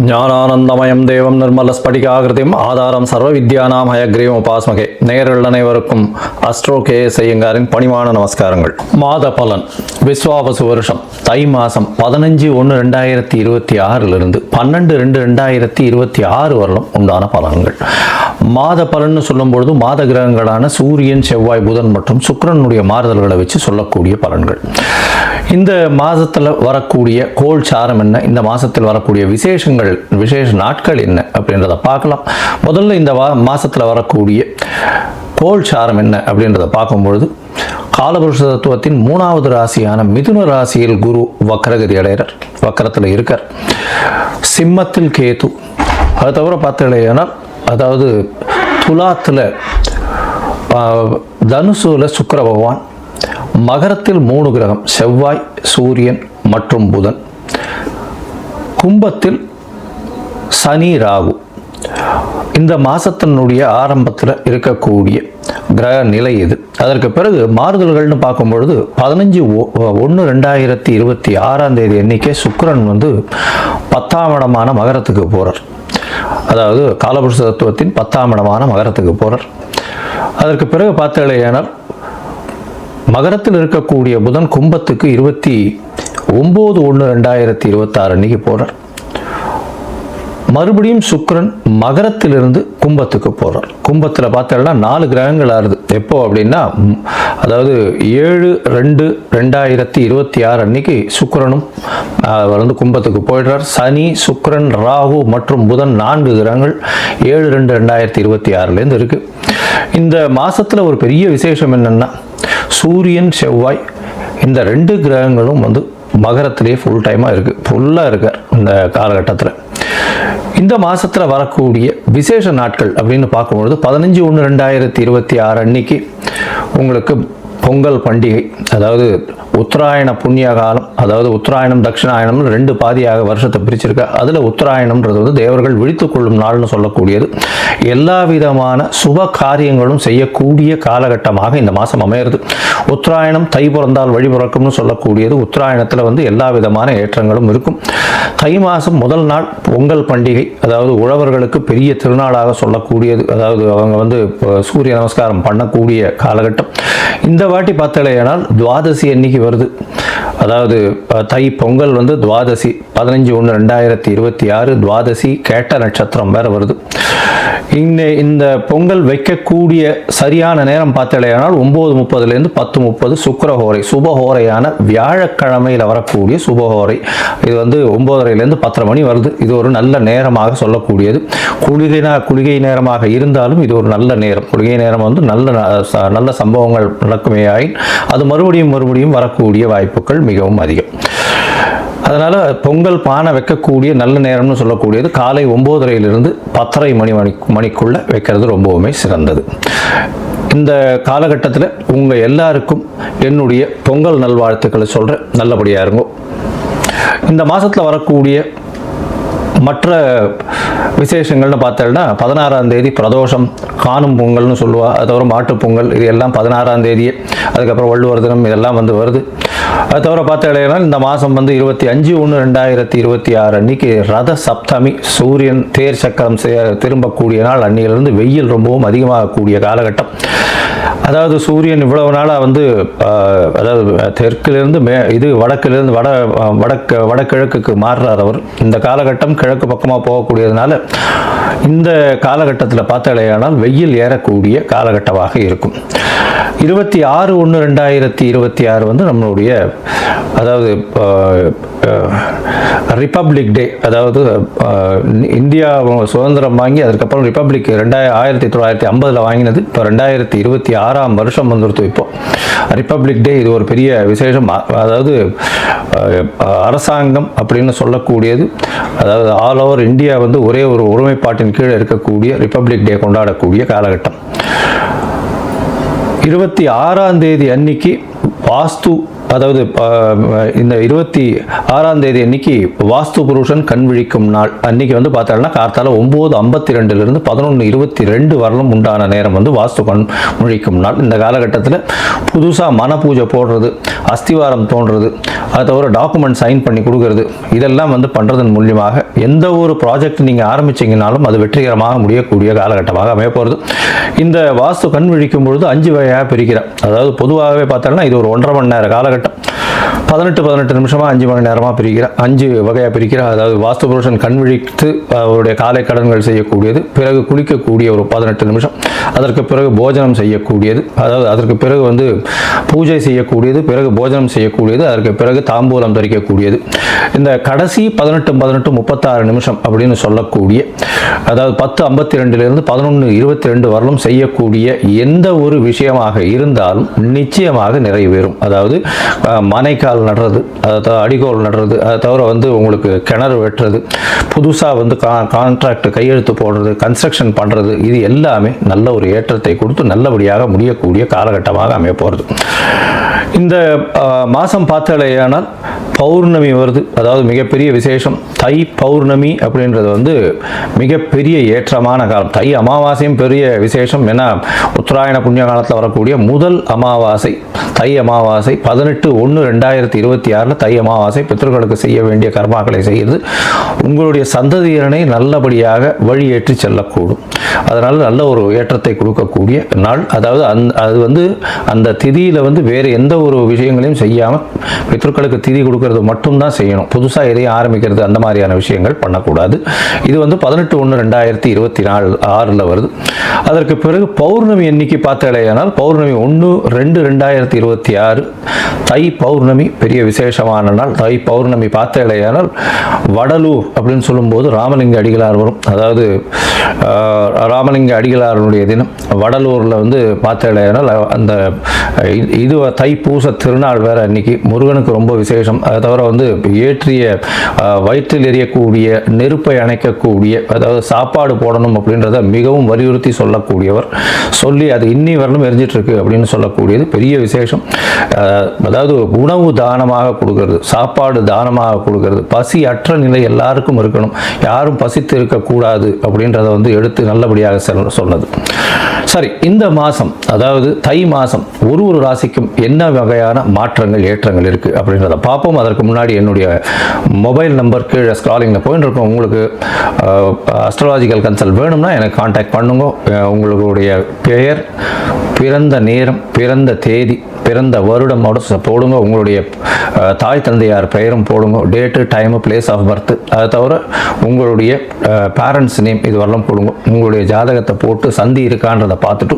ஞானானந்தமயம் தேவம் நிர்மலஸ்படிகாகிருதியும் ஆதாரம் சர்வ வித்யானாம் ஹயக்ரீவம் உபாஸ்மகே. நேயர்கள் அனைவருக்கும் அஸ்ட்ரோ கே.எஸ். ஐயங்காரின் பணிவான நமஸ்காரங்கள். மாத பலன் விஸ்வாவசு வருஷம் தை மாதம் 15/1/2026 12/2/2026 வரலும் உண்டான பலன்கள். மாத பலன்னு சொல்லும்பொழுது மாத கிரகங்களான சூரியன், செவ்வாய், புதன் மற்றும் சுக்கிரனுடைய மாறுதல்களை வச்சு சொல்லக்கூடிய பலன்கள். இந்த மாதத்தில் வரக்கூடிய கோள் சாரம் என்ன, இந்த மாதத்தில் வரக்கூடிய விசேஷ நாட்கள் என்ன அப்படின்றத பார்க்கலாம். முதல்ல இந்த மாதத்தில் வரக்கூடிய கோள் சாரம் என்ன அப்படின்றத பார்க்கும்பொழுது காலபுருஷ தத்துவத்தின் 3வது ராசியான மிதுன ராசியில் குரு வக்ரகதி அடைகிறார், வக்கரத்தில் இருக்கார். சிம்மத்தில் கேது, அது தவிர பார்த்தீங்கன்னா அதாவது துலாத்தில் தனுசுல சுக்கிர பகவான், மகரத்தில் 3 கிரகம் செவ்வாய், சூரியன் மற்றும் புதன், கும்பத்தில் சனி, ராகு. இந்த மாசத்தினுடைய ஆரம்பத்தில் இருக்கக்கூடிய கிரக நிலை இது. அதற்கு பிறகு மாறுதல்கள்னு பார்க்கும்பொழுது 15/1/2026 அன்னைக்கே சுக்கிரன் 10ஆம் இடமான மகரத்துக்கு போகிறார். அதாவது காலபுருஷ தத்துவத்தின் 10ஆம் இடமான மகரத்துக்கு போகிறார். அதற்கு பிறகு பார்த்தீங்கன்னா மகரத்தில் இருக்கக்கூடிய புதன் கும்பத்துக்கு 29/1/2026 அன்னைக்கு போகிறார். மறுபடியும் சுக்கிரன் மகரத்திலிருந்து கும்பத்துக்கு போகிறார். கும்பத்தில் பார்த்தோம்னா 4 கிரகங்கள் ஆறுது. எப்போ அப்படின்னா அதாவது 7/2/2026 அன்னைக்கு சுக்கிரனும் கும்பத்துக்கு போயிடுறார். சனி, சுக்கிரன், ராகு மற்றும் புதன் 4 கிரகங்கள் 7/2/2026 இருக்கு. இந்த மாசத்துல ஒரு பெரிய விசேஷம் என்னன்னா சூரியன், செவ்வாய் இந்த 2 கிரகங்களும் மகரத்திலேயே ஃபுல்லாக இருக்கார் இந்த காலகட்டத்தில். இந்த மாசத்துல வரக்கூடிய விசேஷ நாட்கள் அப்படின்னு பார்க்கும்பொழுது 15/1/2026 அன்னைக்கு உங்களுக்கு பொங்கல் பண்டிகை, அதாவது உத்தராயண புண்ணிய காலம், அதாவது உத்தராயணம் தட்சிணாயணம் 2 பாதியாக வருஷத்தை பிரிச்சிருக்கா. அதில் உத்தராயணம்ன்றது தேவர்கள் விழித்து கொள்ளும் நாள்னு சொல்லக்கூடியது. எல்லா விதமான சுப காரியங்களும் செய்யக்கூடிய காலகட்டமாக இந்த மாதம் அமையிறது. உத்தராயணம் தை பிறந்தால் வழி பிறக்கும்னு சொல்லக்கூடியது. உத்தராயணத்தில் எல்லா விதமான ஏற்றங்களும் இருக்கும். தை மாதம் முதல் நாள் பொங்கல் பண்டிகை, அதாவது உழவர்களுக்கு பெரிய திருநாளாக சொல்லக்கூடியது. அதாவது அவங்க சூரிய நமஸ்காரம் பண்ணக்கூடிய காலகட்டம். இந்த வாட்டி பார்த்தலையானால் துவாதசி அன்னைக்கு வருது. அதாவது தை பொங்கல் துவாதசி 15/1/2026 துவாதசி கேட்ட நட்சத்திரம் வேற வருது. இந்த பொங்கல் வைக்கக்கூடிய சரியான நேரம் பார்த்தலையானால் 9:30 10:30 சுக்கிரஹோரை, சுபஹோரையான வியாழக்கிழமையில் வரக்கூடிய சுபஹோரை. இது 9:30 10:30 மணி வருது. இது ஒரு நல்ல நேரமாக சொல்லக்கூடியது. குளிகை நேரமாக இருந்தாலும் இது ஒரு நல்ல நேரம். குளிகை நேரம் நல்ல சம்பவங்கள் நடக்குமே ஆயின் அது மறுபடியும் வரக்கூடிய வாய்ப்புகள் மிகவும் அதிகம். அதனால் பொங்கல் பானை வைக்கக்கூடிய நல்ல நேரம்னு சொல்லக்கூடியது காலை 9:30 10:30 மணிக்குள்ளே வைக்கிறது ரொம்பவுமே சிறந்தது. இந்த காலகட்டத்தில் உங்கள் எல்லாருக்கும் என்னுடைய பொங்கல் நல்வாழ்த்துக்களை சொல்கிறேன். நல்லபடியாக இருங்கோ. இந்த மாதத்தில் வரக்கூடிய மற்ற விசேஷங்கள்னு பார்த்தோம்னா 16ஆம் தேதி பிரதோஷம், காணும் பொங்கல்னு சொல்லுவா. அது தவிர மாட்டுப் பொங்கல், இது எல்லாம் 16ஆம் தேதியே. அதுக்கப்புறம் வள்ளுவர் தினம், இதெல்லாம் வருது. அது தவிர பார்த்தீங்கன்னா இந்த மாதம் 25/1/2026 அன்னைக்கு ரத சப்தமி, சூரியன் தேர் சக்கரம் திரும்பக்கூடிய நாள். அன்னிலிருந்து வெயில் ரொம்பவும் அதிகமாகக்கூடிய காலகட்டம். அதாவது சூரியன் இவ்வளவு நாளாக அதாவது தெற்கிலிருந்து வடக்கிலிருந்து வடகிழக்குக்கு மாறுறார் அவர். இந்த காலகட்டம் கிழக்கு பக்கமாக போகக்கூடியதுனால இந்த காலகட்டத்தில் பார்த்தாலேயானால் வெயில் ஏறக்கூடிய காலகட்டமாக இருக்கும். 26/1/2026 நம்மளுடைய அதாவது ரிப்பப்ளிக் டே, அதாவது இந்தியா சுதந்திரம் வாங்கி அதுக்கப்புறம் ரிப்பப்ளிக் 1950 வாங்கினது. இப்போ 2026ஆம் வருஷம் இப்போ ரிப்பப்ளிக் டே. இது ஒரு பெரிய விசேஷம். அதாவது அரசாங்கம் அப்படின்னு சொல்லக்கூடியது, அதாவது ஆல் ஓவர் இந்தியா ஒரே ஒரு ஒருமைப்பாட்டின் கீழே இருக்கக்கூடிய ரிப்பப்ளிக் டே கொண்டாடக்கூடிய காலகட்டம். 26ஆம் தேதி அன்னைக்கு வாஸ்து, அதாவது இந்த 26ஆம் தேதி அன்னைக்கு வாஸ்து புருஷன் கண் விழிக்கும் நாள் அன்னைக்கு வந்து பார்த்தோம்னா கார்த்தால 9:52 11:22 வரலும் உண்டான நேரம் வந்து வாஸ்து கண் விழிக்கும் நாள். இந்த காலகட்டத்தில் புதுசாக மன பூஜை போடுறது, அஸ்திவாரம் தோன்றது, அதை தவிர டாக்குமெண்ட் சைன் பண்ணி கொடுக்கறது, இதெல்லாம் வந்து பண்ணுறதன் மூலியமாக எந்த ஒரு ப்ராஜெக்ட் நீங்கள் ஆரம்பிச்சிங்கனாலும் அது வெற்றிகரமாக முடியக்கூடிய காலகட்டமாக அமைய போகிறது. இந்த வாஸ்து கண் விழிக்கும் பொழுது 5 வகையாக பிரிக்கிறேன். அதாவது பொதுவாகவே பார்த்தோம்னா இது ஒரு 1.5 மணி நேர காலகட்டம், 18 நிமிஷமாக 5 மணி நேரமாக பிரிக்கிறேன், 5 வகையாக பிரிக்கிறேன். அதாவது வாஸ்து புருஷன் கண் விழித்து அவருடைய காலை கடன்கள் செய்யக்கூடியது, பிறகு குளிக்கக்கூடிய ஒரு 18 நிமிஷம், அதற்கு பிறகு போஜனம் செய்யக்கூடியது, அதாவது அதற்கு பிறகு வந்து பூஜை செய்யக்கூடியது, பிறகு போஜனம் செய்யக்கூடியது, அதற்கு பிறகு தாம்பூலம் தரிக்கக்கூடியது. இந்த கடைசி 18 36 நிமிஷம் அப்படின்னு சொல்லக்கூடிய, அதாவது 10:52 11:22 வரலும் செய்யக்கூடிய எந்த ஒரு விஷயமாக இருந்தாலும் நிச்சயமாக நிறைவேறும். அதாவது மனைக்கால் நடுறது, அதை அடிகோல் நடுறது, அதை தவிர வந்து உங்களுக்கு கிணறு வெட்டுறது, புதுசாக வந்து கான்ட்ராக்ட் கையெழுத்து போடுறது, கன்ஸ்ட்ரக்ஷன் பண்ணுறது, இது எல்லாமே நல்ல ஒரு ஏற்றத்தை கொடுத்து நல்லபடியாக முடியக்கூடிய காலகட்டமாக அமைய போகிறது. இந்த மாதம் பார்த்தாலேயானால் பௌர்ணமி வருது, அதாவது மிகப்பெரிய விசேஷம். தை பௌர்ணமி அப்படின்றது வந்து மிகப்பெரிய ஏற்றமான காலம். தை அமாவாசையும் பெரிய விசேஷம். ஏன்னா உத்தராயண புண்ணிய காலத்தில் வரக்கூடிய முதல் அமாவாசை தை அமாவாசை 18/1/2026 தை அமாவாசை. பித்ருக்களுக்கு செய்ய வேண்டிய கர்மாக்களை செய்து உங்களுடைய சந்ததியினரை நல்லபடியாக வழியேற்றி செல்லக்கூடும். அதனால் நல்ல ஒரு ஏற்றத்தை கொடுக்கக்கூடிய நாள். அதாவது அது வந்து அந்த திதியில் வந்து வேறு எந்த ஒரு விஷயங்களையும் செய்யாமல் பித்ருக்களுக்கு திதி கொடுக்கறது மட்டும்தான் செய்யணும். புதுசாக எதையும் ஆரம்பிக்கிறது அந்த மாதிரியான விஷயங்கள் பண்ணக்கூடாது. இது வந்து 18/1/2026 வருது. அதற்கு பிறகு பௌர்ணமி எண்ணிக்கை பார்த்தாலேயானால் பௌர்ணமி 1/2/2026 தை பௌர்ணமி பெரிய விசேஷமான நாள். தை பௌர்ணமி பார்த்தாலேயானால் வடலூர் அப்படின்னு சொல்லும்போது ராமலிங்க அடிகளார் வரும். அதாவது ராமலிங்க அடிகளாருடைய தினம் வடலூரில் வந்து பார்த்தாலேயானால் அந்த இது தைப்பூச திருநாள் வேறு அன்னைக்கு முருகனுக்கு ரொம்ப விசேஷம். அதை தவிர வந்து ஏற்றிய வயிற்றில் எரியக்கூடிய நெருப்பை அணைக்கக்கூடிய, அதாவது சாப்பாடு போடணும் அப்படின்றத மிகவும் வலியுறுத்தி சொல்லக்கூடியவர். சொல்லி அது இன்னி வரலும் எரிஞ்சிட்டு இருக்கு அப்படின்னு சொல்லக்கூடியது பெரிய விசேஷம். அதாவது உணவு தானமாக கொடுக்கறது, சாப்பாடு தானமாக கொடுக்கறது, பசி அற்ற நிலை எல்லாருக்கும் இருக்கணும், யாரும் பசித்து இருக்கக்கூடாது அப்படின்றத வந்து எடுத்து நல்லபடியாக சொன்னது. சரி, இந்த மாதம் அதாவது தை மாதம் ஒரு ராசிக்கும் என்ன வகையான மாற்றங்கள் ஏற்றங்கள் இருக்குது அப்படின்றத பார்ப்போம். அதற்கு முன்னாடி என்னுடைய மொபைல் நம்பர் கீழே ஸ்க்ராலிங்கில் போயின்னு இருக்கோம். உங்களுக்கு அஸ்ட்ராலாஜிக்கல் கன்சல்ட் வேணும்னா எனக்கு கான்டாக்ட் பண்ணுங்க. உங்களுடைய பெயர், பிறந்த நேரம், பிறந்த தேதி, பிறந்த வருடமோட போடுங்க. உங்களுடைய தாய் தந்தையார் பெயரும் போடுங்க. Date, time, place of birth, அதை தவிர உங்களுடைய பேரண்ட்ஸ் நேம் இது வரலாம் போடுங்க. உங்களுடைய ஜாதகத்தை போட்டு சந்தி இருக்கான்றதை பார்த்துட்டு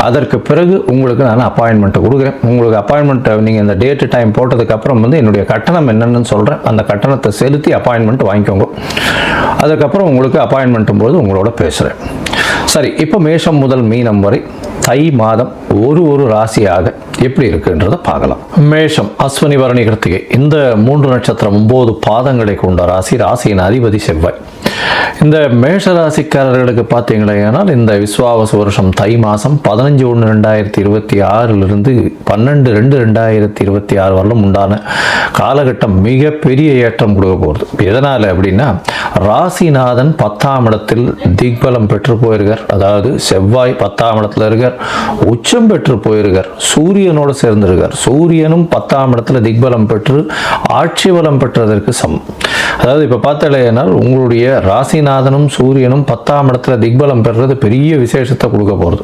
அதற்கு பிறகு உங்களுக்கு நான் அப்பாயின்மெண்ட்டை கொடுக்குறேன். உங்களுக்கு அப்பாயின்மெண்ட்டை நீங்கள் இந்த டேட்டு டைம் போட்டதுக்கப்புறம் வந்து என்னுடைய கட்டணம் என்னென்னு சொல்கிறேன். அந்த கட்டணத்தை செலுத்தி அப்பாயின்மெண்ட் வாங்கிக்கோங்க. அதுக்கப்புறம் உங்களுக்கு அப்பாயின்மெண்ட்டும் போது உங்களோட பேசுகிறேன். சரி, இப்போ மேஷம் முதல் மீனம் வரை தை மாதம் ஒரு ராசியாக எப்படி இருக்குன்றதை பார்க்கலாம். மேஷம் அஸ்வினி பரணி கிருத்திகை இந்த 3 நட்சத்திரம் 9 பாதங்களை கொண்ட ராசி. ராசியின் அதிபதி செவ்வாய். இந்த மேஷ ராசிக்காரர்களுக்கு பார்த்தீங்களேனால் இந்த விஸ்வாவச வருஷம் தை மாதம் 15/1/2026 12/2/2026 வரலும் உண்டான காலகட்டம் மிகப்பெரிய ஏற்றம் கொடுக்க போகிறது. எதனால் அப்படின்னா ராசிநாதன் 10ஆம் இடத்தில் திக்பலம் பெற்று போயிருக்கார். அதாவது செவ்வாய் 10ஆம் இடத்துல இருக்கார், உச்சம் பெற்று போயிருக்கார், சூரியனோடு சேர்ந்திருக்கார். சூரியனும் 10ஆம் இடத்துல திக்பலம் பெற்று ஆட்சி பலம் பெற்றதற்கு சமம். அதாவது இப்போ பார்த்தாலேனால் உங்களுடைய ராசிநாதனும் சூரியனும் 10ஆம் இடத்துல திக்பலம் பெறுறது பெரிய விசேஷத்தை கொடுக்க போகிறது.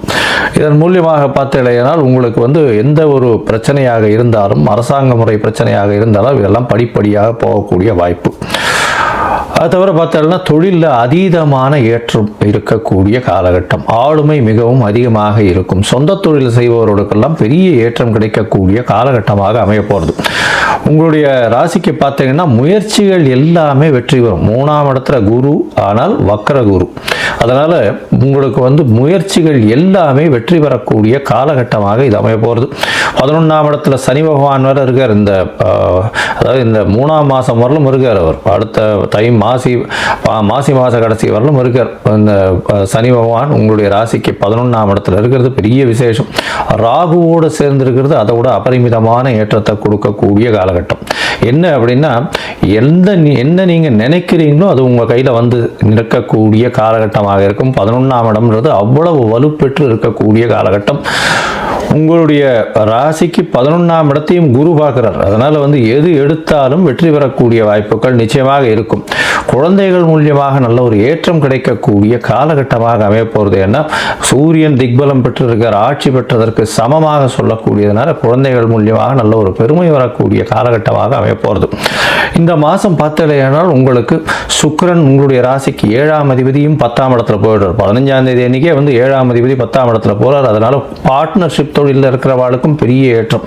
இதன் மூலியமாக பார்த்தாலேனால் உங்களுக்கு வந்து எந்த ஒரு பிரச்சனையாக இருந்தாலும், அரசாங்க முறை பிரச்சனையாக இருந்தாலும் இதெல்லாம் படிப்படியாக போகக்கூடிய வாய்ப்பு. அது தவிர பார்த்தாலும் தொழிலில் அதீதமான ஏற்றம் இருக்கக்கூடிய காலகட்டம். ஆளுமை மிகவும் அதிகமாக இருக்கும். சொந்த தொழில் செய்பவர்களுக்கெல்லாம் பெரிய ஏற்றம் கிடைக்கக்கூடிய காலகட்டமாக அமைய போகிறது. உங்களுடைய ராசிக்கு பார்த்தீங்கன்னா முயற்சிகள் எல்லாமே வெற்றி பெறும். 3ஆம் இடத்துல குரு, ஆனால் வக்ர குரு. அதனால் உங்களுக்கு வந்து முயற்சிகள் எல்லாமே வெற்றி பெறக்கூடிய காலகட்டமாக இது அமைய போகிறது. 11ஆம் இடத்துல சனி பகவான் வேறு இருக்கார். அதாவது இந்த 3ஆம் மாதம் வரலும் இருக்கார். அவர் அடுத்த மாசி மாத கடைசி வரலும் இருக்கார். இந்த சனி பகவான் உங்களுடைய ராசிக்கு 11ஆம் இடத்துல இருக்கிறது பெரிய விசேஷம். ராகுவோடு சேர்ந்திருக்கிறது அதை விட அபரிமிதமான ஏற்றத்தை கொடுக்கக்கூடிய காலகட்டம். என்ன அப்படின்னா என்ன நீங்கள் நினைக்கிறீங்களோ அது உங்கள் கையில் வந்து நிற்கக்கூடிய காலகட்டமாக இருக்கும். 11ஆம் இடம்ன்றது அவ்வளவு வலுப்பெற்று இருக்கக்கூடிய காலகட்டம். உங்களுடைய ராசிக்கு 11ஆம் இடத்தையும் குரு பார்க்கிறார். அதனால் வந்து எது எடுத்தாலும் வெற்றி பெறக்கூடிய வாய்ப்புகள் நிச்சயமாக இருக்கும். குழந்தைகள் மூலியமாக நல்ல ஒரு ஏற்றம் கிடைக்கக்கூடிய காலகட்டமாக அமைய போகிறது. ஏன்னா சூரியன் திக்பலம் பெற்றிருக்கார், ஆட்சி பெற்றதற்கு சமமாக சொல்லக்கூடியதுனால குழந்தைகள் மூலியமாக நல்ல ஒரு பெருமை வரக்கூடிய காலகட்டமாக அமைய போகிறது. இந்த மாதம் பார்த்தலையானால் உங்களுக்கு சுக்கிரன் உங்களுடைய ராசிக்கு 7ஆம் அதிபதியும் 10ஆம் இடத்துல போயிடுறார். 15ஆம் தேதி அன்றைக்கே வந்து 7ஆம் அதிபதி 10ஆம் இடத்துல போகிறார். அதனால் பார்ட்னர்ஷிப் தொழிலில் இருக்கிறவாளுக்கும் பெரிய ஏற்றம்.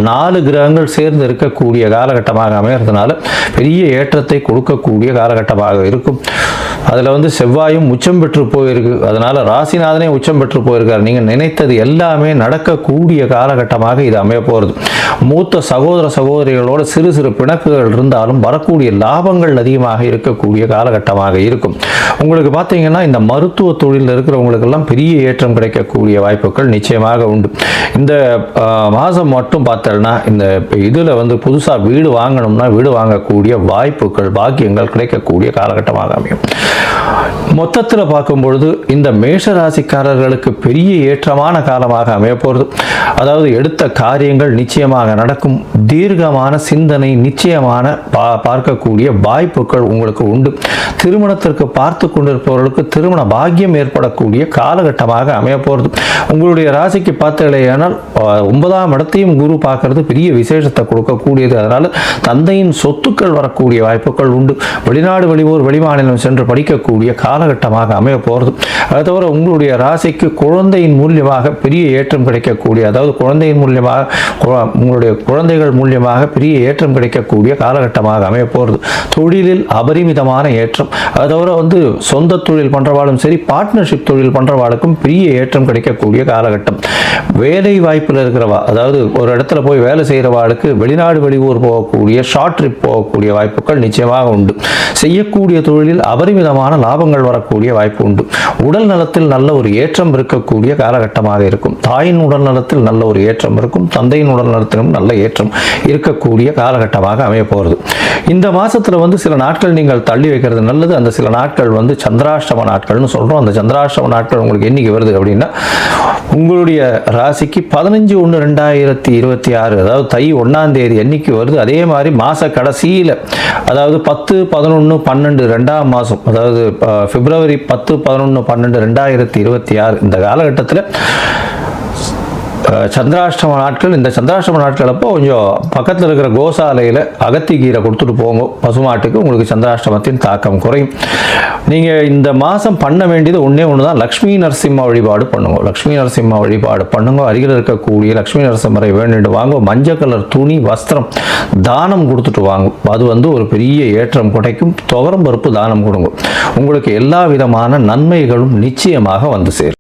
4 கிரகங்கள் சேர்ந்து இருக்கக்கூடிய காலகட்டமாக அமைகிறதுனால பெரிய ஏற்றத்தை கொடுக்கக்கூடிய காலகட்டமாக இருக்கும். அதில் வந்து செவ்வாயும் உச்சம் பெற்று போயிருக்கு. அதனால் ராசிநாதனே உச்சம் பெற்று போயிருக்கார். நீங்கள் நினைத்தது எல்லாமே நடக்கக்கூடிய காலகட்டமாக இது அமைய போகிறது. மூத்த சகோதர சகோதரிகளோட சிறு சிறு பிணக்குகள் இருந்தாலும் வரக்கூடிய லாபங்கள் அதிகமாக இருக்கக்கூடிய காலகட்டமாக இருக்கும். உங்களுக்கு பார்த்தீங்கன்னா இந்த மருத்துவ தொழிலில் இருக்கிறவங்களுக்கெல்லாம் பெரிய ஏற்றம் கிடைக்கக்கூடிய வாய்ப்புகள் நிச்சயமாக உண்டு. இந்த மாதம் மட்டும் பார்த்தோம்னா இந்த இதில் வந்து புதுசாக வீடு வாங்கணும்னா வீடு வாங்கக்கூடிய வாய்ப்புகள் பாக்கியங்கள் கிடைக்கக்கூடிய காலகட்டமாக அமையும். மொத்தத்தில் பார்க்கும்பொழுது இந்த மேஷ ராசிக்காரர்களுக்கு பெரிய ஏற்றமான காலமாக அமைய போகிறது. அதாவது எடுத்த காரியங்கள் நிச்சயமாக நடக்கும். தீர்க்கமான சிந்தனை நிச்சயமான பார்க்கக்கூடிய வாய்ப்புகள் உங்களுக்கு உண்டு. திருமணத்திற்கு பார்த்து கொண்டிருப்பவர்களுக்கு திருமண பாக்கியம் ஏற்படக்கூடிய காலகட்டமாக அமைய போகிறது. உங்களுடைய ராசிக்கு பார்த்தீங்கன்னா 9ஆம் இடத்தையும் குரு பார்க்கறது பெரிய விசேஷத்தை கொடுக்கக்கூடியது. அதனால் தந்தையின் சொத்துக்கள் வரக்கூடிய வாய்ப்புகள் உண்டு. வெளிநாடு வெளியூர் வெளிமாநிலம் சென்று படிக்கக்கூடிய காலகட்டமாக அமைய போகிறது. அது தவிர உங்களுடைய ராசிக்கு குழந்தையின் மூலியமாக பெரிய ஏற்றம் கிடைக்கக்கூடிய, அதாவது குழந்தையின் மூலியமாக உங்களுடைய குழந்தைகள் மூலியமாக பெரிய ஏற்றம் கிடைக்கக்கூடிய காலகட்டமாக அமைய போகிறது. தொழிலில் அபரிமிதமான ஏற்றம். அது தவிர வந்து சொந்த தொழில் பண்ணுறவாளும் சரி, பார்ட்னர்ஷிப் தொழில் பண்ணுறவாளுக்கும் பெரிய ஏற்றம் கிடைக்கக்கூடிய காலகட்டம். வேலை வாய்ப்பில் இருக்கிறவா, அதாவது ஒரு இடத்துல போய் வேலை செய்கிறவாளுக்கு வெளிநாடு வெளியூர் போகக்கூடிய ஷார்ட் ட்ரிப் போகக்கூடிய வாய்ப்புகள் நிச்சயமாக உண்டு. செய்யக்கூடிய தொழிலில் அபரிமிதமான லாபங்கள் வரக்கூடிய வாய்ப்பு உண்டு. உடல் நலத்தில் நல்ல ஒரு ஏற்றம் இருக்கக்கூடிய காலகட்டமாக இருக்கும். தாயின் உடல் நலத்தில் நல்ல ஒரு ஏற்றம் இருக்கும். தந்தையின் உடல் நலத்திலும் நல்ல ஏற்றம் இருக்கக்கூடிய காலகட்டமாக அமைய போகிறது. இந்த மாதத்தில் வந்து சில நாட்கள் நீங்கள் தள்ளி வைக்கிறது நல்லது. அந்த சில நாட்கள் வந்து சந்திராஷ்டம நாட்கள்னு சொல்கிறோம். அந்த சந்திராஷ்டம நாட்கள் உங்களுக்கு என்னைக்கு வருது அப்படின்னா உங்களுடைய ராசிக்கு 15/1/2026 அதாவது தை 1ஆம் தேதி என்னைக்கு வருது. அதே மாதிரி மாத கடைசியில் அதாவது 10, 11, 12 2ஆம் மாதம், அதாவது பிப்ரவரி 10, 11, 12, 2026 இந்த காலகட்டத்தில் சந்திராஷ்டம நாட்கள். இந்த சந்திராஷ்டம நாட்கள் அப்போ கொஞ்சம் பக்கத்தில் இருக்கிற கோசாலையில் அகத்திக்கீரை கொடுத்துட்டு போங்க பசுமாட்டுக்கு. உங்களுக்கு சந்திராஷ்டமத்தின் தாக்கம் குறையும். நீங்கள் இந்த மாதம் பண்ண வேண்டியது ஒன்றே ஒன்று தான், லக்ஷ்மி நரசிம்ம வழிபாடு பண்ணுங்க. லக்ஷ்மி நரசிம்ம வழிபாடு பண்ணுங்க. அருகில் இருக்கக்கூடிய லக்ஷ்மி நரசிம்மரை வேண்டிட்டு வாங்க. மஞ்சள் கலர் துணி வஸ்திரம் தானம் கொடுத்துட்டு வாங்க. அது வந்து ஒரு பெரிய ஏற்றம் கிடைக்கும். துவரம் பருப்பு தானம் கொடுங்க. உங்களுக்கு எல்லா விதமான நன்மைகளும் நிச்சயமாக வந்து சேரும்.